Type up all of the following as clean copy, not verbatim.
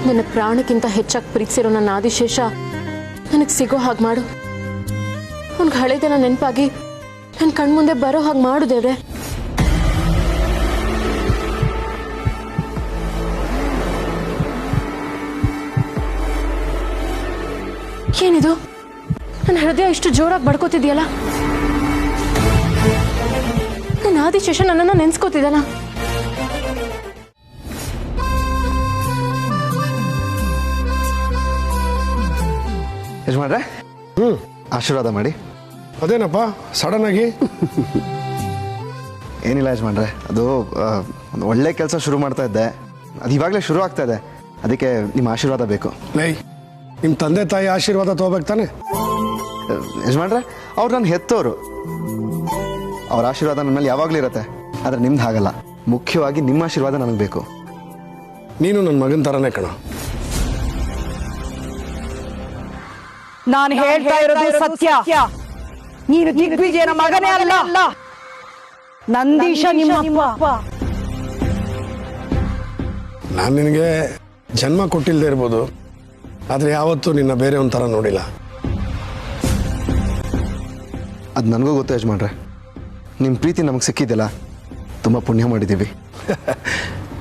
ನನ್ನ ಪ್ರಾಣಕ್ಕಿಂತ ಹೆಚ್ಚಾಗಿ ಪ್ರೀತಿಸಿರೋ ನನ್ನ ಆದಿಶೇಷ ನನಗೆ ಸಿಗೋ ಹಾಗೆ ಮಾಡು. ಅವ್ನಿಗೆ ಹಳೆದೆಲ್ಲ ನೆನಪಾಗಿ ನನ್ನ ಕಣ್ಮುಂದೆ ಬರೋ ಹಾಗೆ ಮಾಡು ದೇವ್ರೆ. ಏನಿದು, ನನ್ನ ಹೃದಯ ಇಷ್ಟು ಜೋರಾಗಿ ಬಡ್ಕೋತಿದ್ಯಲ್ಲ? ನನ್ನ ಆದಿಶೇಷ ನನ್ನನ್ನು ನೆನ್ಸ್ಕೋತಿದ್ದಾನ? ಯಜಮಾನ್ರೆ, ಆಶೀರ್ವಾದ ಮಾಡಿ. ಅದೇನಪ್ಪ ಸಡನ್ ಆಗಿ? ಏನಿಲ್ಲ ಯಜಮಾನ್ರೆ, ಅದು ಒಂದು ಒಳ್ಳೆ ಕೆಲಸ ಶುರು ಮಾಡ್ತಾ ಇದ್ದೆ, ಅದು ಇವಾಗಲೇ ಶುರು ಆಗ್ತಾ ಇದೆ, ಅದಕ್ಕೆ ನಿಮ್ಮ ಆಶೀರ್ವಾದ ಬೇಕು. ಲೈ, ನಿಮ್ಮ ತಂದೆ ತಾಯಿ ಆಶೀರ್ವಾದ ತಗೋಬೇಕು ತಾನೆ? ಯಜಮಾನ್ರೆ, ಅವ್ರು ನನ್ನ ಹೆತ್ತವರು, ಅವ್ರ ಆಶೀರ್ವಾದ ನನ್ನ ಮೇಲೆ ಯಾವಾಗಲೂ ಇರುತ್ತೆ, ಆದರೆ ನಿಮ್ದು ಹಾಗಲ್ಲ. ಮುಖ್ಯವಾಗಿ ನಿಮ್ಮ ಆಶೀರ್ವಾದ ನನಗೆ ಬೇಕು. ನೀನು ನನ್ನ ಮಗನ ಥರನೇ ಕಣ. ನಾನು ಹೇಳ್ತಾ ಇರೋದು ಸತ್ಯ. ನೀನು ದಿಗ್ವಿಜಯನ ಮಗನೇ ಅಲ್ಲ, ನಂದೀಶ ನಿಮ್ಮಪ್ಪ. ನಾನು ನಿನಗೆ ಜನ್ಮ ಕೊಟ್ಟಿಲ್ಲದೆ ಇರ್ಬೋದು, ಆದರೆ ಯಾವತ್ತೂ ನಿನ್ನ ಬೇರೆ ಒಂಥರ ನೋಡಿಲ್ಲ. ಅದು ನನಗೂ ಗೊತ್ತು ಯಜಮಾನ್ರೆ, ನಿಮ್ಮ ಪ್ರೀತಿ ನಮಗೆ ಸಿಕ್ಕಿದ್ದೆಲ್ಲ ತುಂಬ ಪುಣ್ಯ ಮಾಡಿದ್ದೀವಿ.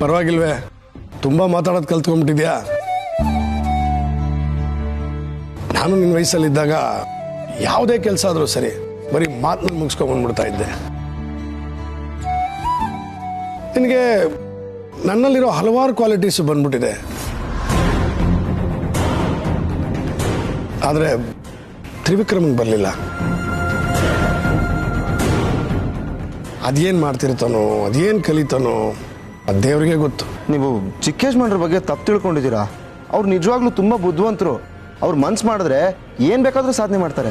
ಪರವಾಗಿಲ್ವೇ, ತುಂಬ ಮಾತಾಡೋದು ಕಲ್ತ್ಕೊಂಡ್ಬಿಟ್ಟಿದ್ಯಾ? ನಾನು ನಿನ್ನ ವಯಸ್ಸಲ್ಲಿದ್ದಾಗ ಯಾವುದೇ ಕೆಲಸ ಆದರೂ ಸರಿ ಬರೀ ಮಾತನ್ನ ಮುಗಿಸ್ಕೊಂಡ್ಬಂದ್ಬಿಡ್ತಾ ಇದ್ದೆ. ನಿನಗೆ ನನ್ನಲ್ಲಿರೋ ಹಲವಾರು ಕ್ವಾಲಿಟೀಸು ಬಂದ್ಬಿಟ್ಟಿದೆ, ಆದರೆ ತ್ರಿವಿಕ್ರಮ್ಗೆ ಬರಲಿಲ್ಲ. ಅದೇನು ಮಾಡ್ತಿರ್ತಾನೋ, ಅದೇನು ಕಲಿತಾನೋ, ಅದು ದೇವ್ರಿಗೆ ಗೊತ್ತು. ನೀವು ಚಿಕ್ಕ ಯಜಮಾನ್ರ ಬಗ್ಗೆ ತಪ್ಪು ತಿಳ್ಕೊಂಡಿದ್ದೀರಾ. ಅವ್ರು ನಿಜವಾಗ್ಲೂ ತುಂಬ ಬುದ್ಧಿವಂತರು. ಅವ್ರು ಮನ್ಸು ಮಾಡಿದ್ರೆ ಏನು ಬೇಕಾದರೂ ಸಾಧನೆ ಮಾಡ್ತಾರೆ.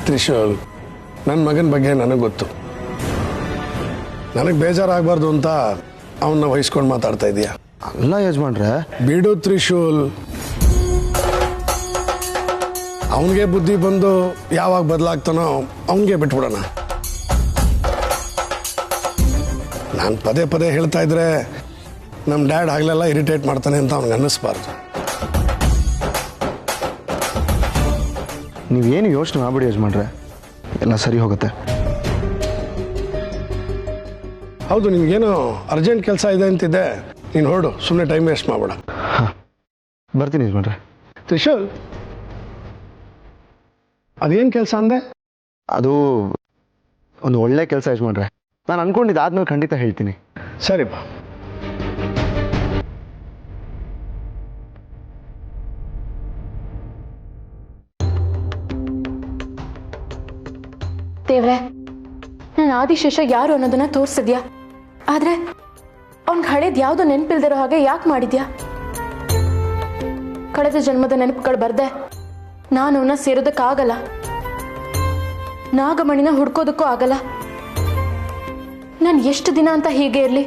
ತ್ರಿಶೂಲ್, ನನ್ನ ಮಗನ ಬಗ್ಗೆ ನನಗೆ ಗೊತ್ತು. ನನಗೆ ಬೇಜಾರಾಗಬಾರ್ದು ಅಂತ ಅವನ್ನ ವಹಿಸ್ಕೊಂಡು ಮಾತಾಡ್ತಾ ಇದೀಯಾ? ಅಲ್ಲ ಯಜಮಾನ್ರೆ, ಬಿಡು ತ್ರಿಶೂಲ್, ಅವನಿಗೆ ಬುದ್ಧಿ ಬಂದು ಯಾವಾಗ ಬದಲಾಗ್ತಾನೋ ಅವನಿಗೆ ಬಿಟ್ಬಿಡೋಣ. ನಾನು ಪದೇ ಪದೇ ಹೇಳ್ತಾ ಇದ್ರೆ ನಮ್ಮ ಡ್ಯಾಡ್ ಆಗಲೆಲ್ಲ ಇರಿಟೇಟ್ ಮಾಡ್ತಾನೆ ಅಂತ ಅವ್ನಿಗೆ ಅನ್ನಿಸ್ಬಾರ್ದು. ನೀವೇನು ಯೋಚನೆ ಮಾಡ್ಬಿಡಿ ಯಜಮಾನ್ರೆ, ಎಲ್ಲ ಸರಿ ಹೋಗುತ್ತೆ. ಹೌದು, ನಿಮಗೇನು ಅರ್ಜೆಂಟ್ ಕೆಲಸ ಇದೆ ಅಂತಿದ್ದೆ, ನೀನು ಹೊರಡು, ಸುಮ್ಮನೆ ಟೈಮ್ ವೇಸ್ಟ್ ಮಾಡಬೇಡ. ಹಾಂ, ಬರ್ತೀನಿ ಯಜಮಾನ್ರೆ. ತ್ರಿಶೂಲ್, ಅದೇನು ಕೆಲಸ ಅಂದೆ? ಅದು ಒಂದು ಒಳ್ಳೆ ಕೆಲಸ ಯಜಮಾನ್ರೆ. ನಾನು ಅನ್ಕೊಂಡಿದ್ದಾದ್ಮೇಲೆ ಖಂಡಿತ ಹೇಳ್ತೀನಿ. ಸರಿಪ್ಪ. ದೇವ್ರೆ, ನನ್ನ ಆದಿಶೇಷ ಯಾರು ಅನ್ನೋದನ್ನ ತೋರಿಸಿದ್ಯಾ, ಆದ್ರೆ ಅವ್ನಿಗೆ ಹಳೇದು ಯಾವುದೋ ನೆನಪಿಲ್ದಿರೋ ಹಾಗೆ ಯಾಕೆ ಮಾಡಿದ್ಯಾ? ಕಳೆದ ಜನ್ಮದ ನೆನಪುಗಳು ಬರ್ದೆ ನಾನು ಅವನ್ನ ಸೇರೋದಕ್ಕಾಗಲ್ಲ, ನಾಗಮಣಿನ ಹುಡ್ಕೋದಕ್ಕೂ ಆಗಲ್ಲ. ನಾನು ಎಷ್ಟು ದಿನ ಅಂತ ಹೀಗೆ ಇರಲಿ?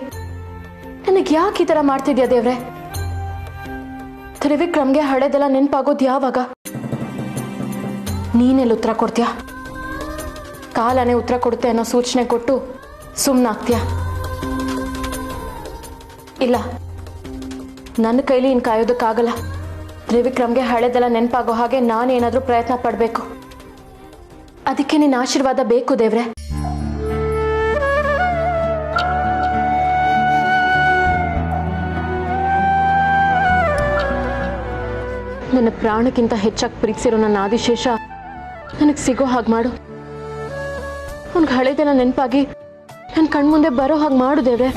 ನನಗೆ ಯಾಕೆ ಈ ಥರ ಮಾಡ್ತಿದ್ಯಾ ದೇವ್ರೆ? ತ್ರಿವಿಕ್ರಮ್ಗೆ ಹಳೇದೆಲ್ಲ ನೆನಪಾಗೋದು ಯಾವಾಗ? ನೀನೆಲ್ಲ ಉತ್ತರ ಕೊಡ್ತೀಯಾ? ಕಾಲನೇ ಉತ್ತರ ಕೊಡುತ್ತೆ ಅನ್ನೋ ಸೂಚನೆ ಕೊಟ್ಟು ಸುಮ್ಮನಾಗ್ತೀಯ? ಇಲ್ಲ, ನನ್ನ ಕೈಲಿ ಇನ್ನು ಕಾಯೋದಕ್ಕಾಗಲ್ಲ. ತ್ರಿವಿಕ್ರಮ್ಗೆ ಹಳೇದೆಲ್ಲ ನೆನಪಾಗೋ ಹಾಗೆ ನಾನೇನಾದರೂ ಪ್ರಯತ್ನ ಪಡಬೇಕು. ಅದಕ್ಕೆ ನಿನ್ನ ಆಶೀರ್ವಾದ ಬೇಕು ದೇವ್ರೆ. ನನ್ನ ಪ್ರಾಣಕ್ಕಿಂತ ಹೆಚ್ಚಾಗಿ ಪ್ರೀತಿಸಿರೋ ನನ್ನ ಆದಿಶೇಷ ನನಗೆ ಸಿಗೋ ಹಾಗೆ ಮಾಡು. ಅವ್ನಿಗೆ ಹಳೇದೆಲ್ಲ ನೆನಪಾಗಿ ನನ್ನ ಕಣ್ಮುಂದೆ ಬರೋ ಹಾಗೆ ಮಾಡು ದೇವ್ರೆ.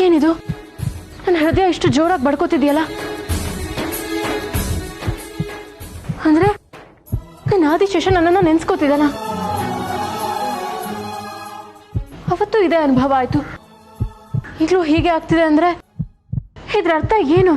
ಏನಿದು, ನನ್ನ ಹೃದಯ ಇಷ್ಟು ಜೋರಾಗಿ ಬಡ್ಕೋತಿದ್ಯಲ್ಲ? ಅಂದ್ರೆ ನನ್ನ ಆದಿಶೇಷ ನನ್ನನ್ನು ನೆನ್ಸ್ಕೋತಿದ್ದಾನ? ಅವತ್ತು ಇದೇ ಅನುಭವ ಆಯ್ತು, ಈಗಲೂ ಹೀಗೆ ಆಗ್ತಿದೆ ಅಂದ್ರೆ ಇದ್ರ ಅರ್ಥ ಏನು?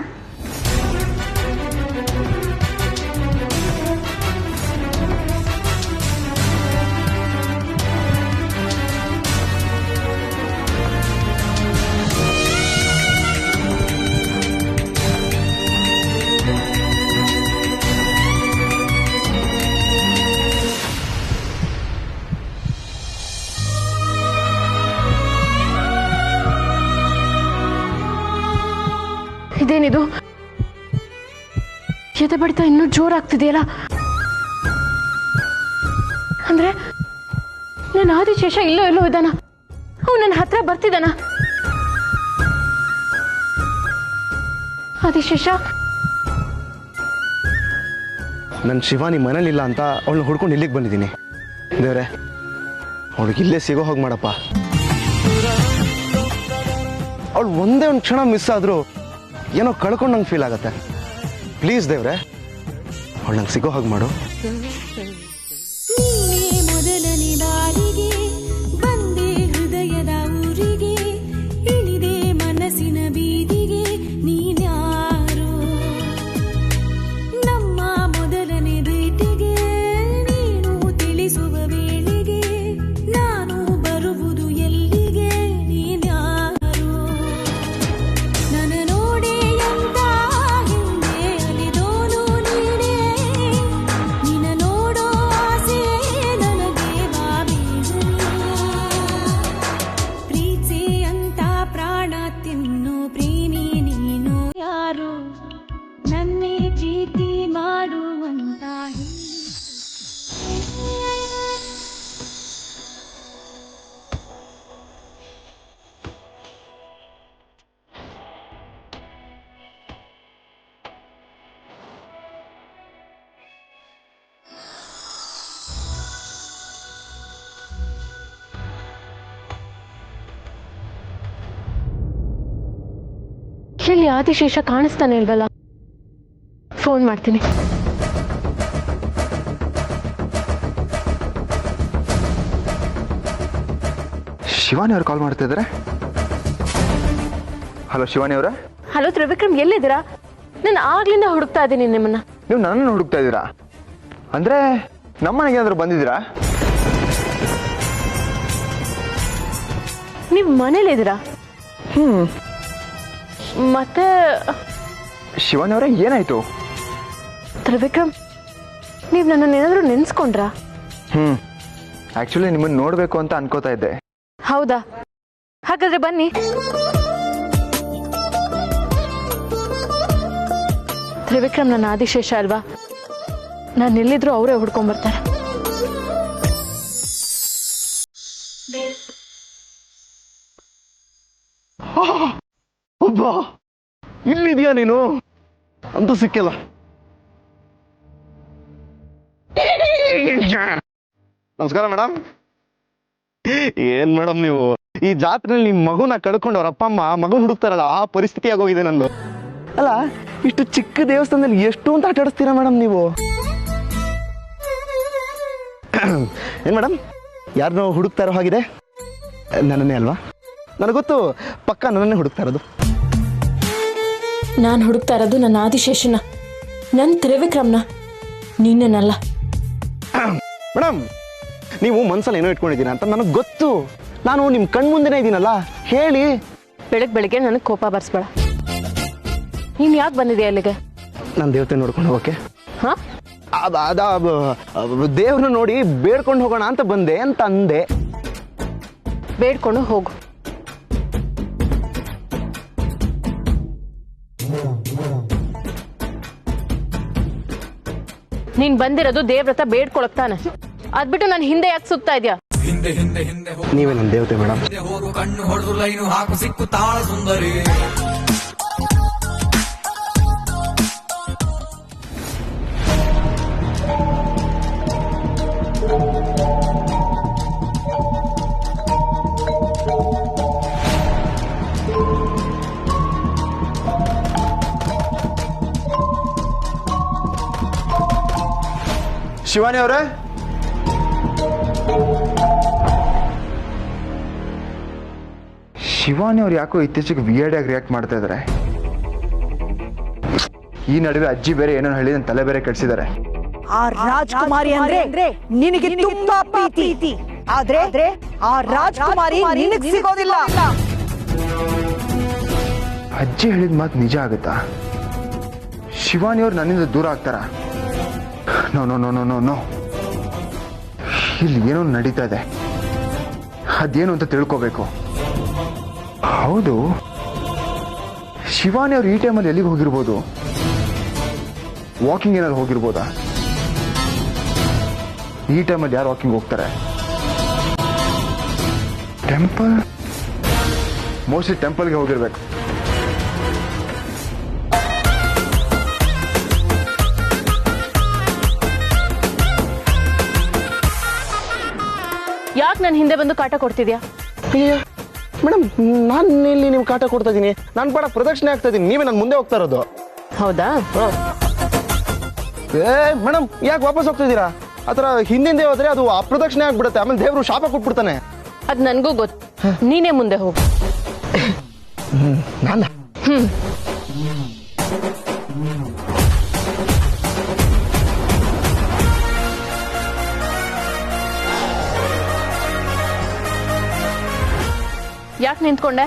ಇದೇನಿದು? ಎದೆ ಬಡಿತ ಇನ್ನೂ ಜೋರಾಗ್ತಿದೆಯಲ್ಲ. ಅಂದ್ರೆ ನನ್ನ ಆದಿಶೇಷ ಇಲ್ಲೋ ಎಲ್ಲೋ ಇದ್ದಾನ. ಅವನು ನನ್ನ ಹತ್ರ ಬರ್ತಿದ್ದಾನ. ಆದಿಶೇಷ, ನನ್ನ ಶಿವಾನಿ ಮನೇಲಿಲ್ಲ ಅಂತ ಅವಳನ್ನ ಹುಡ್ಕೊಂಡು ಇಲ್ಲಿಗೆ ಬಂದಿದ್ದೀನಿ. ದೇವ್ರೆ, ಅವಳಿಗೆ ಇಲ್ಲೇ ಸಿಗೋ ಹೋಗಿ ಮಾಡಪ್ಪ. ಅವಳು ಒಂದೇ ಒಂದು ಕ್ಷಣ ಮಿಸ್ ಆದರೂ ಏನೋ ಕಳ್ಕೊಂಡು ನಂಗೆ ಫೀಲ್ ಆಗತ್ತೆ. ಪ್ಲೀಸ್ ದೇವ್ರೆ, ಅವಳು ನಂಗೆ ಸಿಗೋ ಹಾಗೆ ಮಾಡು. ಮೊದಲನೇ ಬಾರಿಗೆ ಬಂದೆ ಹೃದಯದ ಊರಿಗೆ, ಇಳಿದೆ ಮನಸ್ಸಿನ ಬೀದಿಗೆ, ನೀನ್ಯಾರು? ನಮ್ಮ ಮೊದಲನೇ ಭೇಟಿಗೆ ನೀನು ತಿಳಿಸುವ ವೇಳೆಗೆ ನಾನು ಬರುವುದು ಎಲ್ಲಿಗೆ, ನೀನ್ಯಾರು? ನನ್ನ ನೋಡೆ ಎಂತ ಹಿಂದೆ ಅಲಿದೋನು ನೀನೇ, ನಿನ್ನ ನೋಡೋ ಆಸೆ ನನಗೆ ಪ್ರೀತಿ ಅಂತ ಪ್ರಾಣ ತಿನ್ನು ಪ್ರೇಮಿ ನೀನು. ಯಾರು ನನ್ನೇ ಪ್ರೀತಿ ಮಾಡುವಂತ ಎಲ್ಲಿ ಆದಿಶೇಷ ಕಾಣಿಸ್ತಾನೆ ಇಲ್ವಲ್ಲ? ಫೋನ್ ಮಾಡ್ತೀನಿ. ಶಿವಾನಿ ಅವ್ರು ಕಾಲ್ ಮಾಡ್ತಾ ಇದ್ದಾರೆ. ಹಲೋ ಶಿವಾನಿ ಅವರ. ಹಲೋ ತ್ರಿವಿಕ್ರಮ್, ಎಲ್ಲಿದ್ದೀರಾ? ನಾನು ಆಗ್ಲಿಂದ ಹುಡುಕ್ತಾ ಇದ್ದೀನಿ ನಿಮ್ಮನ್ನ. ನೀವು ನನ್ನನ್ನು ಹುಡುಕ್ತಾ ಇದ್ದೀರಾ? ಅಂದ್ರೆ ನಮ್ಮನೆಗೆ ಏನಾದ್ರು ಬಂದಿದ್ದೀರಾ? ನೀವು ಮನೇಲಿದ್ದೀರಾ? ಮತ್ತೆ ಶಿವಾನಿ ಅವರೇ, ಏನಾಯ್ತು? ತ್ರಿವಿಕ್ರಮ್, ನೀವು ನನ್ನನ್ನು ಏನಾದರೂ ನೆನೆಸ್ಕೊಂಡ್ರಾ? ಆಕ್ಚುಲಿ ನಿಮ್ಮನ್ನು ನೋಡಬೇಕು ಅಂತ ಅನ್ಕೋತಾ ಇದ್ದೆ. ಹೌದಾ? ಹಾಗಾದ್ರೆ ಬನ್ನಿ. ತ್ರಿವಿಕ್ರಮ್ ನನ್ನ ಆದಿಶೇಷ ಅಲ್ವಾ? ನಾನು ಎಲ್ಲಿದ್ರು ಅವರೇ ಹುಡ್ಕೊಂಡ್ಬರ್ತಾರೆ. ಒಬ್ಬ ಇಲ್ಲಿದ್ಯಾ ನೀನು ಅಂತ ಸಿಕ್ಕಿಲ್ಲ. ನಮಸ್ಕಾರ ಮೇಡಮ್. ಏನ್ ಮೇಡಮ್ ನೀವು ಈ ಜಾತ್ರೆಯಲ್ಲಿ ನಿಮ್ ಮಗುನ ಕಳ್ಕೊಂಡು ಅವ್ರ ಅಪ್ಪ ಅಮ್ಮ ಮಗು ಹುಡುಕ್ತಾರಲ್ಲ, ಆ ಪರಿಸ್ಥಿತಿ ಆಗೋಗಿದೆ ನಂದು. ಅಲ್ಲ, ಇಷ್ಟು ಚಿಕ್ಕ ದೇವಸ್ಥಾನದಲ್ಲಿ ಎಷ್ಟು ಅಂತ ಆಟ ಆಡಿಸ್ತೀರಾ ಮೇಡಮ್ ನೀವು? ಏನ್ ಮೇಡಮ್, ಯಾರನ್ನೋ ಹುಡುಕ್ತಾ ಇರೋ ಹಾಗಿದೆ? ನನ್ನನ್ನೇ ಅಲ್ವಾ? ನನಗೆ ಗೊತ್ತು, ಪಕ್ಕ ನನ್ನನ್ನೇ ಹುಡುಕ್ತಾ ಇರೋದು. ನಾನು ಹುಡುಕ್ತಾ ಇರೋದು ನನ್ನ ಆದಿಶೇಷನ, ನನ್ನ ತ್ರಿವಿಕ್ರಮ್ನ, ನಿನ್ನನ್ನಲ್ಲ. ಮೇಡಮ್, ನೀವು ಮನ್ಸಲ್ಲಿ ಏನೋ ಇಟ್ಕೊಂಡಿದ್ದೀರಾ ಅಂತ ನನಗೆ ಗೊತ್ತು. ನಾನು ನಿಮ್ಮ ಕಣ್ಮುಂದೆನೇ ಇದ್ದೀನಲ್ಲ, ಹೇಳಿ. ಬೆಳಗ್ಗೆ ನನಗೆ ಕೋಪ ಬರ್ಸ್ಬೇಡ. ನೀನು ಯಾಕೆ ಬಂದಿದೆ ಅಲ್ಲಿಗೆ? ನಾನು ದೇವತೆ ನೋಡ್ಕೊಂಡು ಹೋಗೋಕೆ. ಹಾಂ, ದೇವ್ರನ್ನ ನೋಡಿ ಬೇಡ್ಕೊಂಡು ಹೋಗೋಣ ಅಂತ ಬಂದೆ ಅಂತ ಅಂದೆ. ಬೇಡ್ಕೊಂಡು ಹೋಗು. ನೀನ್ ಬಂದಿರೋದು ದೇವ್ರತ ಬೇಡ್ಕೊಳಕ್ ತಾನೆ, ಅದ್ಬಿಟ್ಟು ನಾನು ಹಿಂದೆ ಯಾಕೆ ಸುತ್ತಾ ಇದ್ಯಾ? ನೀವೇ ನನ್ನ ದೇವತೆ ಮೇಡಮ್. ಕಣ್ಣು ಹೊಡೆದು ಲೈನು ಹಾಕು ಸಿಕ್ಕು ತಾಳ ಸುಂದರಿ. ಶಿವಾನಿ ಅವರೇ, ಶಿವಾನಿ ಅವ್ರು ಯಾಕೋ ಇತ್ತೀಚೆಗೆ ವಿಯರ್ಡ್ ಆಗಿ ರಿಯಾಕ್ಟ್ ಮಾಡ್ತಾ ಇದ್ದಾರೆ. ಈ ನಡುವೆ ಅಜ್ಜಿ ಬೇರೆ ಏನೋ ಹೇಳಿ ನನ್ನ ತಲೆ ಬೇರೆ ಕೆಡಿಸಿದ್ದಾರೆ. ಆ ರಾಜ್ಕುಮಾರಿ ಅಂದ್ರೆ ನಿನಗೆ ತುಂಬಾ ಪ್ರೀತಿ, ಆದ್ರೆ ಆ ರಾಜ್ಕುಮಾರಿ ನಿನಗೆ ಸಿಗೋದಿಲ್ಲ. ಅಜ್ಜಿ ಹೇಳಿದ ಮಾತು ನಿಜ ಆಗುತ್ತಾ? ಶಿವಾನಿ ಅವ್ರು ನನ್ನಿಂದ ದೂರ ಆಗ್ತಾರ? No no no no no no. ಇಲ್ಲಿ ಏನೋ ನಡೀತಾ ಇದೆ, ಅದೇನು ಅಂತ ತಿಳ್ಕೋಬೇಕು. ಹೌದು, ಶಿವಾನಿ ಅವ್ರು ಈ ಟೈಮಲ್ಲಿ ಎಲ್ಲಿಗೆ ಹೋಗಿರ್ಬೋದು? ವಾಕಿಂಗ್ ಏನಾದ್ರು ಹೋಗಿರ್ಬೋದಾ? ಈ ಟೈಮಲ್ಲಿ ಯಾರು ವಾಕಿಂಗ್ ಹೋಗ್ತಾರೆ? ಟೆಂಪಲ್, ಮೋಸ್ಟ್ಲಿ ಟೆಂಪಲ್ಗೆ ಹೋಗಿರ್ಬೇಕು. ಯಾಕೆ ನನ್ನ ಹಿಂದೆ ಬಂದು ಕಾಟ ಕೊಡ್ತಿದ್ಯಾ? ಅಯ್ಯೋ ಮೇಡಮ್, ನಾನು ಇಲ್ಲಿ ನಿಮ್ಗೆ ಕಾಟ ಕೊಡ್ತಾ ಇದ್ದೀನಿ. ನಾನು ಪಾಡ ಪ್ರದಕ್ಷಿಣೆ ಆಗ್ತಾ ಇದ್ದೀನಿ, ನೀವೇ ನನ್ನ ಮುಂದೆ ಹೋಗ್ತಾ ಇರೋದು. ಹೌದಾ? ಏ ಮೇಡಮ್, ಯಾಕೆ ವಾಪಸ್ ಹೋಗ್ತಿದ್ದೀರಾ? ಆ ಥರ ಹಿಂದಿಂದೆ ಹೋದ್ರೆ ಅದು ಅಪ್ರದಕ್ಷಿಣೆ ಆಗ್ಬಿಡುತ್ತೆ, ಆಮೇಲೆ ದೇವರು ಶಾಪ ಕೊಟ್ಬಿಡ್ತಾನೆ. ಅದು ನನಗೂ ಗೊತ್ತು. ನೀನೇ ಮುಂದೆ ಹೋಗು. ನಾನು ಯಾಕೆ ನಿಂತ್ಕೊಂಡೆ?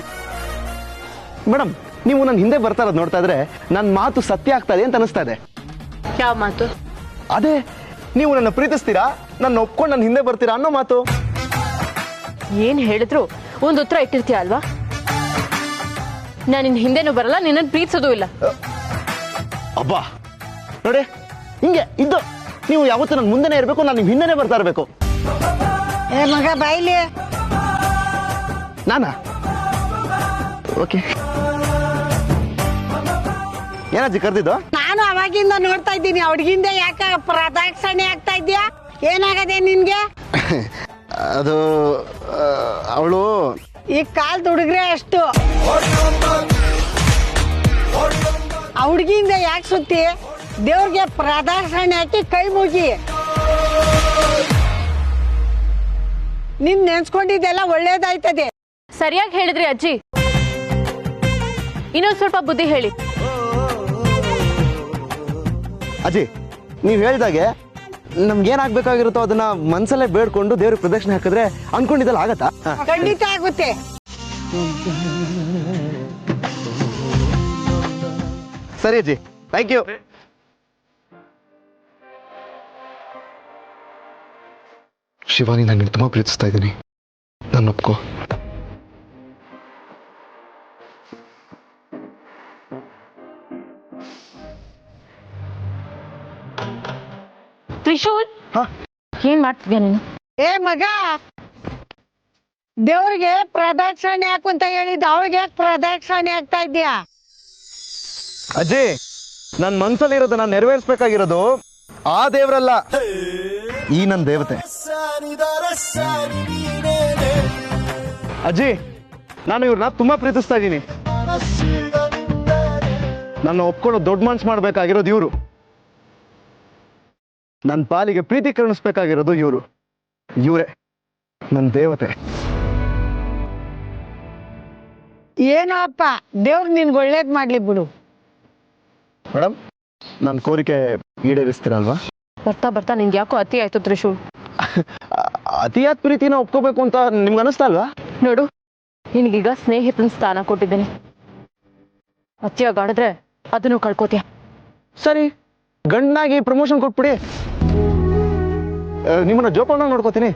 ಮೇಡಮ್, ನೀವು ನನ್ನ ಹಿಂದೆ ಬರ್ತಾ ಇರೋದು ನೋಡ್ತಾ ಇದ್ರೆ ನನ್ನ ಮಾತು ಸತ್ಯ ಆಗ್ತಾ ಇದೆ ಅಂತ ಅನಿಸ್ತಾ ಇದೆ. ಯಾವ ಮಾತು? ಅದೇ, ನೀವು ನನ್ನ ಪ್ರೀತಿಸ್ತೀರಾ, ನನ್ನ ಒಪ್ಕೊಂಡು ನನ್ನ ಹಿಂದೆ ಬರ್ತೀರಾ ಅನ್ನೋ ಮಾತು. ಏನ್ ಹೇಳಿದ್ರು ಒಂದು ಉತ್ತರ ಇಟ್ಟಿರ್ತೀಯ ಅಲ್ವಾ? ನಾನು ನಿನ್ ಹಿಂದೆನೂ ಬರಲ್ಲ, ನಿನ್ನನ್ನು ಪ್ರೀತಿಸೋದು ಇಲ್ಲ. ಅಬ್ಬಾ ನೋಡಿ, ಹಿಂಗೆ ಇದ್ದು ನೀವು ಯಾವತ್ತೂ ನನ್ನ ಮುಂದೆನೇ ಇರಬೇಕು, ನಾನು ನಿಮ್ಮ ಹಿಂದೆನೇ ಬರ್ತಾ ಇರಬೇಕು. ಏ ಮಗ ಬಾಯ್ಲಿ. ನಾನಾ? ಓಕೆ. ಏನಾಜಿ ಕರೆದಿದ್ದು? ನಾನು ಅವಾಗಿಂದ ನೋಡ್ತಾ ಇದ್ದೀನಿ, ಹುಡುಗಿಂದ ಯಾಕ ಪ್ರದಕ್ಷಿಣೆ ಆಗ್ತಾ ಇದ್ಯಾ? ಏನಾಗದೆ ನಿನ್ಗೆ? ಅದು ಅವಳು ಈ ಕಾಲ್ದ ಹುಡುಗ್ರೆ ಅಷ್ಟು. ಆ ಹುಡುಗಿಯಿಂದ ಯಾಕೆ ಸುತ್ತಿ? ದೇವ್ರಿಗೆ ಪ್ರದಕ್ಷಿಣೆ ಹಾಕಿ ಕೈ ಮುಗಿ. ನಿನ್ ನೆನ್ಸ್ಕೊಂಡಿದ್ದೆಲ್ಲ ಒಳ್ಳೇದಾಯ್ತದೆ. ಸರಿಯಾಗಿ ಹೇಳಿದ್ರಿ ಅಜ್ಜಿ. ಇನ್ನೊಂದು ಸ್ವಲ್ಪ ಬುದ್ಧಿ ಹೇಳಿ. ಅಜ್ಜಿ, ನೀವು ಹೇಳಿದಾಗೆ ನಮ್ಗೇನಾಗಬೇಕಾಗಿರುತ್ತೋ ಅದನ್ನ ಮನ್ಸಲ್ಲೇ ಬೇಡ್ಕೊಂಡು ದೇವ್ರಿಗೆ ಪ್ರದಕ್ಷಿಣೆ ಹಾಕಿದ್ರೆ ಅನ್ಕೊಂಡಿದ್ದಲ್ಲ ಆಗತ್ತಾ? ಖಂಡಿತ ಆಗುತ್ತೆ. ಸರಿ ಅಜ್ಜಿ, ಥ್ಯಾಂಕ್ ಯು. ಶಿವಾನಿ, ನಾನು ತುಂಬಾ ಪ್ರೀತಿಸ್ತಾ ಇದ್ದೀನಿ, ನನ್ನ ಒಪ್ಕೋ. ತ್ರಿಶೂಲ್, ಏನ್ ಮಾಡ್ತಿದ್ಯಾ ನೀನು? ಏ ಮಗ, ದೇವ್ರಿಗೆ ಪ್ರದಕ್ಷಿಣೆ ಹಾಕುಂತ ಹೇಳಿದ್ದ, ಅವಳಿಗೆ ಪ್ರದಕ್ಷಿಣೆ ಆಗ್ತಾ ಇದ್ಯಾ? ಅಜ್ಜಿ, ನನ್ನ ಮನ್ಸಲ್ಲಿರೋದು ನಾನು ನೆರವೇರಿಸಬೇಕಾಗಿರೋದು ಆ ದೇವರಲ್ಲ, ಈ ನನ್ನ ದೇವತೆ. ಅಜ್ಜಿ, ನಾನು ಇವ್ರನ್ನ ತುಂಬಾ ಪ್ರೀತಿಸ್ತಾ ಇದ್ದೀನಿ. ನನ್ನ ಒಪ್ಕೊಂಡು ದೊಡ್ಡ ಮನ್ಸು ಮಾಡ್ಬೇಕಾಗಿರೋದು ಇವರು. ನನ್ನ ಪಾಲಿಗೆ ಪ್ರೀತಿ ಕರುಣಿಸ್ಬೇಕಾಗಿರೋದು ಇವರು. ಇವರೇ ನನ್ನ ದೇವತೆ. ಏನೋ ಅಪ್ಪ, ದೇವ್ರು ನಿನ್ಗೆ ಒಳ್ಳೇದ್ ಮಾಡ್ಲಿ ಬಿಡು. ಮೇಡಮ್, ನನ್ನ ಕೋರಿಕೆ ಈಡೇರಿಸ್ತೀರಲ್ವಾ? ಬರ್ತಾ ಬರ್ತಾ ನಿನ್ಗೆ ಯಾಕೋ ಅತಿ ಆಯ್ತು ತ್ರಿಶೂಲ್. ಅತಿಯಾದ ಪ್ರೀತಿನ ಒಪ್ಕೋಬೇಕು ಅಂತ ನಿಮ್ಗೆ ಅನಿಸ್ತಾ ಅಲ್ವಾ? ನೋಡು, ನಿನಗೀಗ ಸ್ನೇಹಿತನ ಸ್ಥಾನ ಕೊಟ್ಟಿದ್ದೀನಿ. ಅತಿಯಾಗಿ ಆಡಿದ್ರೆ ಅದನ್ನು ಕಳ್ಕೋತೀಯ. ಸರಿ, ಗಂಡನಾಗಿ ಪ್ರಮೋಷನ್ ಕೊಟ್ಬಿಡಿ, ನಿಮ್ಮನ್ನ ಜೋಪಾನ ನೋಡ್ಕೋತೀನಿ.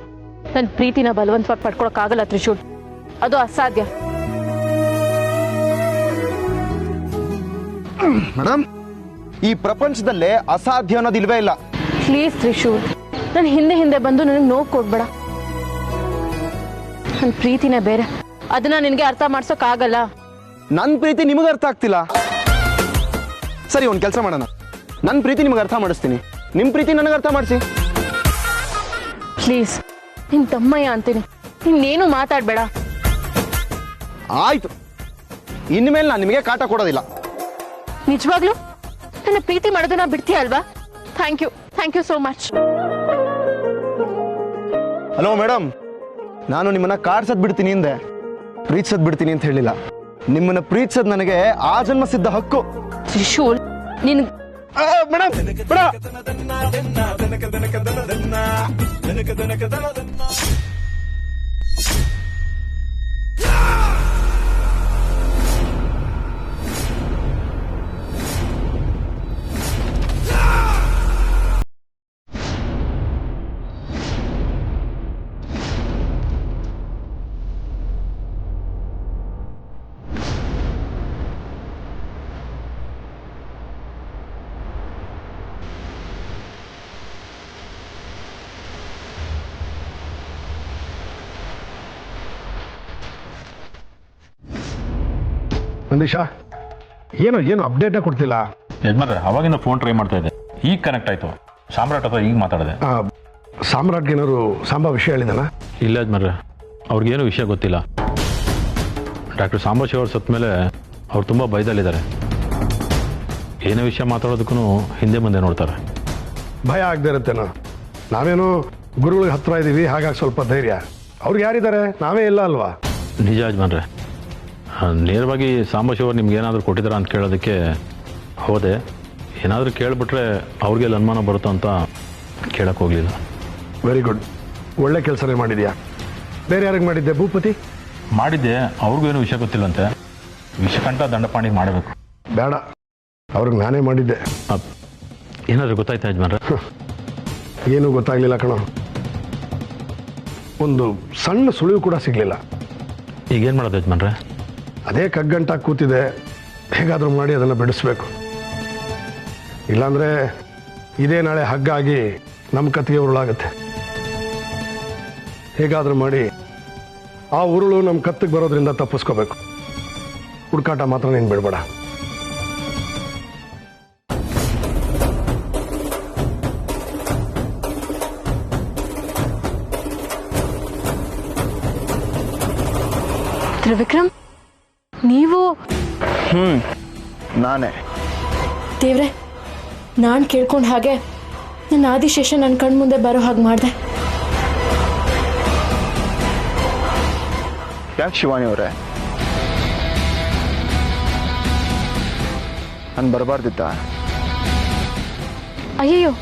ನನ್ನ ಪ್ರೀತಿನ ಬಲವಂತವಾಗಿ ಪಡ್ಕೊಳಕ್ಕಾಗಲ್ಲ ತ್ರಿಶೂಲ್, ಅದು ಅಸಾಧ್ಯ. ಮೇಡಮ್, ಈ ಪ್ರಪಂಚದಲ್ಲೇ ಅಸಾಧ್ಯ ಅನ್ನೋದು ಇಲ್ವೇ ಇಲ್ಲ. ಪ್ಲೀಸ್ ತ್ರಿಶೂಲ್, ನನ್ನ ಹಿಂದೆ ಹಿಂದೆ ಬಂದು ನನಗೆ ನೋವು ಕೊಡ್ಬೇಡ. ನನ್ನ ಪ್ರೀತಿನೇ ಬೇರೆ, ಅದನ್ನ ನಿನಗೆ ಅರ್ಥ ಮಾಡ್ಸೋಕ್ಕಾಗಲ್ಲ. ನನ್ನ ಪ್ರೀತಿ ನಿಮಗೆ ಅರ್ಥ ಆಗ್ತಿಲ್ಲ. ಸರಿ, ಒಂದು ಕೆಲಸ ಮಾಡೋಣ, ನನ್ನ ಪ್ರೀತಿ ನಿಮಗೆ ಅರ್ಥ ಮಾಡಿಸ್ತೀನಿ, ನಿಮ್ಮ ಪ್ರೀತಿ ನನಗೆ ಅರ್ಥ ಮಾಡಿಸಿ. ಪ್ಲೀಸ್, ನಿನ್ ತಮ್ಮಯ್ಯ ಅಂತೀನಿ, ಇನ್ನೇನು ಮಾತಾಡ್ಬೇಡ. ಆಯ್ತು, ಇನ್ಮೇಲೆ ನಾನು ನಿಮಗೆ ಕಾಟ ಕೊಡೋದಿಲ್ಲ. ನಿಜವಾಗ್ಲೂ ನನ್ನ ಪ್ರೀತಿ ಮಾಡೋದನ್ನ ಬಿಡ್ತೀಯ ಅಲ್ವಾ? Thank you so much. Hello madam, ನಾನು ನಿಮ್ಮನ್ನ ಕಾಡ್ಸದ್ ಬಿಡ್ತೀನಿ ಹಿಂದೆ, ಪ್ರೀತಿಸೋದ್ ಬಿಡ್ತೀನಿ ಅಂತ ಹೇಳಿಲ್ಲ. ನಿಮ್ಮನ್ನ ಪ್ರೀತಿಸೋದ್ ನನಗೆ ಆ ಜನ್ಮ ಸಿದ್ಧ ಹಕ್ಕು. ತ್ರಿಶೂಲ್, ನಿನ್ ಮೇಡಮ್, ನಂದೀಶಾ, ಏನು ಅಪ್ಡೇಟೇ ಕೊಡ್ತಿಲ್ಲ. ಯಜಮಾನ್ರೆ ಅವಾಗಿಂದ ಫೋನ್ ಟ್ರೈ ಮಾಡ್ತಾ ಇದ್ದೆ, ಈಗ ಕನೆಕ್ಟ್ ಆಯಿತು. ಸಾಮ್ರಾಟ್ ಹತ್ರ ಈಗ ಮಾತಾಡಿದೆ. ಸಾಮ್ರಾಟ್ಗೆ ಏನಾದ್ರು ಸಾಂಬಾ ವಿಷಯ ಹೇಳಿದಾನ? ಇಲ್ಲ ಯಜಮಾನ್ರೆ, ಅವ್ರಿಗೇನು ವಿಷಯ ಗೊತ್ತಿಲ್ಲ. ಡಾಕ್ಟರ್ ಸಾಂಬಶಿವ ಅವ್ರು ಸತ್ತ ಮೇಲೆ ಅವ್ರು ತುಂಬ ಭಯದಲ್ಲಿದ್ದಾರೆ. ಏನೇ ವಿಷಯ ಮಾತಾಡೋದಕ್ಕೂ ಹಿಂದೆ ಮುಂದೆ ನೋಡ್ತಾರೆ. ಭಯ ಆಗದೆ ಇರುತ್ತೇನೋ. ನಾವೇನು ಗುರುಗಳಿಗೆ ಹತ್ರ ಇದ್ದೀವಿ, ಹಾಗಾಗಿ ಸ್ವಲ್ಪ ಧೈರ್ಯ. ಅವ್ರಿಗೆ ಯಾರಿದ್ದಾರೆ? ನಾವೇ ಇಲ್ಲ ಅಲ್ವಾ? ನಿಜ ಯಜಮಾನ್ರೆ. ನೇರವಾಗಿ ಸಾಂಬಶಿವ ಅವ್ರು ನಿಮ್ಗೆ ಏನಾದರೂ ಕೊಟ್ಟಿದ್ದಾರಾ ಅಂತ ಕೇಳೋದಕ್ಕೆ ಹೋದೆ. ಏನಾದರೂ ಕೇಳಿಬಿಟ್ರೆ ಅವ್ರಿಗೆ ಅನುಮಾನ ಬರುತ್ತೋ ಅಂತ ಕೇಳಕ್ಕೆ ಹೋಗಲಿಲ್ಲ. ವೆರಿ ಗುಡ್, ಒಳ್ಳೆ ಕೆಲಸನೇ ಮಾಡಿದ್ಯಾ. ಬೇರೆ ಯಾರಿಗೆ ಮಾಡಿದ್ದೆ? ಭೂಪತಿ ಮಾಡಿದ್ದೆ, ಅವ್ರಿಗೂ ಏನು ವಿಷಯ ಗೊತ್ತಿಲ್ಲಂತೆ. ವಿಷಕಂಠ ದಂಡಪಾಣಿಗೆ ಮಾಡಬೇಕು. ಬೇಡ, ಅವ್ರಿಗೆ ನಾನೇ ಮಾಡಿದ್ದೆ. ಏನಾದರೂ ಗೊತ್ತಾಯ್ತಾ ಯಜಮಾನ್ರೆ? ಏನೂ ಗೊತ್ತಾಗಲಿಲ್ಲ ಕಣೋ. ಒಂದು ಸಣ್ಣ ಸುಳಿವು ಕೂಡ ಸಿಗಲಿಲ್ಲ. ಈಗೇನು ಮಾಡೋದು ಯಜಮಾನ್ರೆ? ಅದೇ ಕಗ್ಗಂಟಾಗಿ ಕೂತಿದೆ. ಹೇಗಾದರೂ ಮಾಡಿ ಅದನ್ನು ಬಿಡಿಸ್ಬೇಕು. ಇಲ್ಲಾಂದರೆ ಇದೇ ನಾಳೆ ಹಗ್ಗಾಗಿ ನಮ್ಮ ಕತ್ತಿಗೆ ಉರುಳಾಗುತ್ತೆ. ಹೇಗಾದರೂ ಮಾಡಿ ಆ ಉರುಳು ನಮ್ಮ ಕತ್ತಿಗೆ ಬರೋದ್ರಿಂದ ತಪ್ಪಿಸ್ಕೋಬೇಕು. ಹುಡುಕಾಟ ಮಾತ್ರ ನೀನು ಬಿಡಬೇಡ. ತ್ರಿವಿಕ್ರಮ್, ನೀವು? ನಾನೇ. ದೇವ್ರೆ, ನಾನು ಕೇಳ್ಕೊಂಡ ಹಾಗೆ ನನ್ನ ಆದಿಶೇಷ ನನ್ನ ಕಣ್ಮುಂದೆ ಬರೋ ಹಾಗೆ ಮಾಡಿದೆ. ಯಾಕೆ ಶಿವಾನಿ ಅವರೇ? ನಾನು ಬರಬಾರ್ದಿತ್ತ? ಅಯ್ಯಯ್ಯೋ,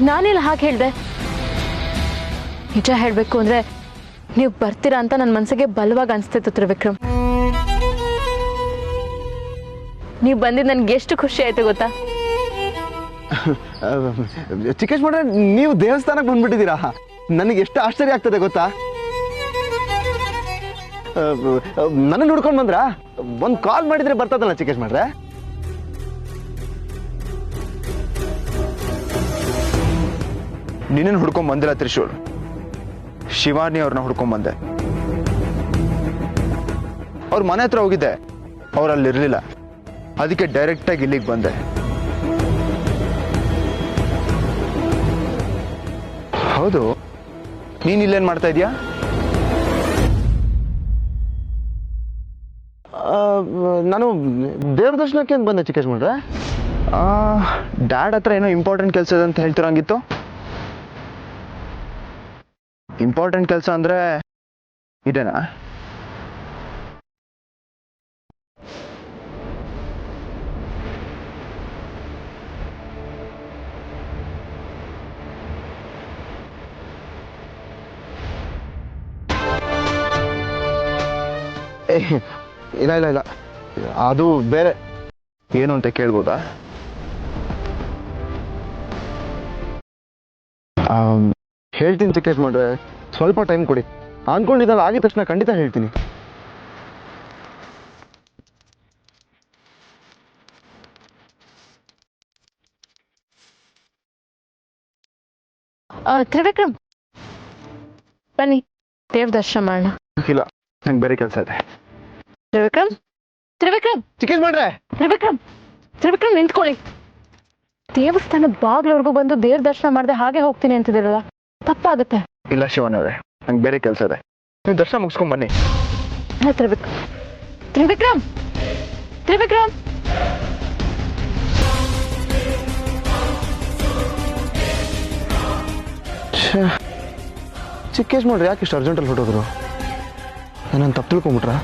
ನಾನೆಲ್ಲ ಹಾಗೆ ಹೇಳಿದೆ. ನಿಜ ಹೇಳಬೇಕು ಅಂದರೆ ನೀವು ಬರ್ತೀರಾ ಅಂತ ನನ್ನ ಮನಸ್ಸಿಗೆ ಬಲವಾಗಿ ಅನಿಸ್ತಿತ್ತು ತ್ರಿವಿಕ್ರಮ್. ನೀವು ಬಂದಿದ್ದು ನನಗೆ ಎಷ್ಟು ಖುಷಿ ಆಯಿತು ಗೊತ್ತಾ? ಚಿಕ್ಕೇಶ್ ಮಾಡ್ರೆ, ನೀವು ದೇವಸ್ಥಾನಕ್ಕೆ ಬಂದ್ಬಿಟ್ಟಿದ್ದೀರಾ. ನನಗೆ ಎಷ್ಟು ಆಶ್ಚರ್ಯ ಆಗ್ತದೆ ಗೊತ್ತಾ? ನನ್ನ ಹುಡ್ಕೊಂಡು ಬಂದ್ರ? ಒಂದು ಕಾಲ್ ಮಾಡಿದ್ರೆ ಬರ್ತದಲ್ಲ ಚಿಕ್ಕೇಶ್ ಮಾಡ್ರೆ. ನಿನ್ನನ್ನು ಹುಡ್ಕೊಂಡ್ ಬಂದಿಲ್ಲ ತ್ರಿಶೂಲ್, ಶಿವಾನಿ ಅವ್ರನ್ನ ಹುಡ್ಕೊಂಡ್ ಬಂದೆ. ಅವ್ರ ಮನೆ ಹತ್ರ ಹೋಗಿದ್ದೆ, ಅವ್ರು ಅಲ್ಲಿ ಇರ್ಲಿಲ್ಲ. ಅದಕ್ಕೆ ಡೈರೆಕ್ಟಾಗಿ ಇಲ್ಲಿಗೆ ಬಂದೆ. ಹೌದು, ನೀನ್ ಇಲ್ಲೇನ್ ಮಾಡ್ತಾ ಇದೀಯಾ? ನಾನು ದೇವ್ರ ದರ್ಶನಕ್ಕೆ ಅಂತ ಬಂದೆ ಚಿಕ್ಕೇಶ್ ಮಾಡ್ರೆ. ಡ್ಯಾಡ್ ಹತ್ರ ಏನೋ ಇಂಪಾರ್ಟೆಂಟ್ ಕೆಲಸ ಇದೆ ಅಂತ ಹೇಳ್ತಿರಂಗಿತ್ತು. ಇಂಪಾರ್ಟೆಂಟ್ ಕೆಲಸ ಅಂದ್ರೆ ಇದೇನಾ? ಇಲ್ಲ ಇಲ್ಲ ಇಲ್ಲ, ಅದು ಬೇರೆ. ಏನು ಅಂತ ಕೇಳ್ಬೋದಾ? ಹೇಳ್ತೀನಿ ಚಿಕ್ಕೇಶ್ ಮಾಡ್ರೆ, ಸ್ವಲ್ಪ ಟೈಮ್ ಕೊಡಿ. ಅನ್ಕೊಂಡಿದ್ದಲ್ಲ ಆಗಿದ ತಕ್ಷಣ ಖಂಡಿತ ಹೇಳ್ತೀನಿ. ತ್ರಿವಿಕ್ರಮ್, ಬನ್ನಿ ದೇವ್ರ ದರ್ಶನ ಮಾಡೋಣ. ಇಲ್ಲ, ನಂಗೆ ಬೇರೆ ಕೆಲಸ ಇದೆ. ತ್ರಿವಿಕ್ರಮ್, ತ್ರಿವಿಕ್ರಮ್, ಚಿಕ್ಕೇಶ್ ಮಾಡ್ರೆ, ತ್ರಿವಿಕ್ರಮ್, ತ್ರಿವಿಕ್ರಮ್ ನಿಂತ್ಕೊಳ್ಳಿ. ದೇವಸ್ಥಾನದ ಬಾಗ್ಲವರೆಗೂ ಬಂದು ದೇವ್ರ ದರ್ಶನ ಮಾಡದೆ ಹಾಗೆ ಹೋಗ್ತೀನಿ ಅಂತಿದ್ದೀರಲ್ಲ, ತಪ್ಪಾಗುತ್ತೆ. ಇಲ್ಲ ಶಿವಾನಿ ಅವರೇ, ನಂಗೆ ಬೇರೆ ಕೆಲಸ ಇದೆ. ನೀವು ದರ್ಶನ ಮುಗಿಸ್ಕೊಂಡ್ ಬನ್ನಿ. ತ್ರಿವಿಕ್ರಮ್, ತ್ರಿವಿಕ್ರಮ್, ತ್ರಿವಿಕ್ರಮ್. ಚಿಕ್ಕೇಶ್ ಮಾಡ್ರೆ ಯಾಕೆ ಇಷ್ಟು ಅರ್ಜೆಂಟಲ್ಲಿ ಹೊಟ್ಟೋದ್ರು? ನಾನು ತಪ್ಪು ತಿಳ್ಕೊಂಬಿಟ್ರಾ?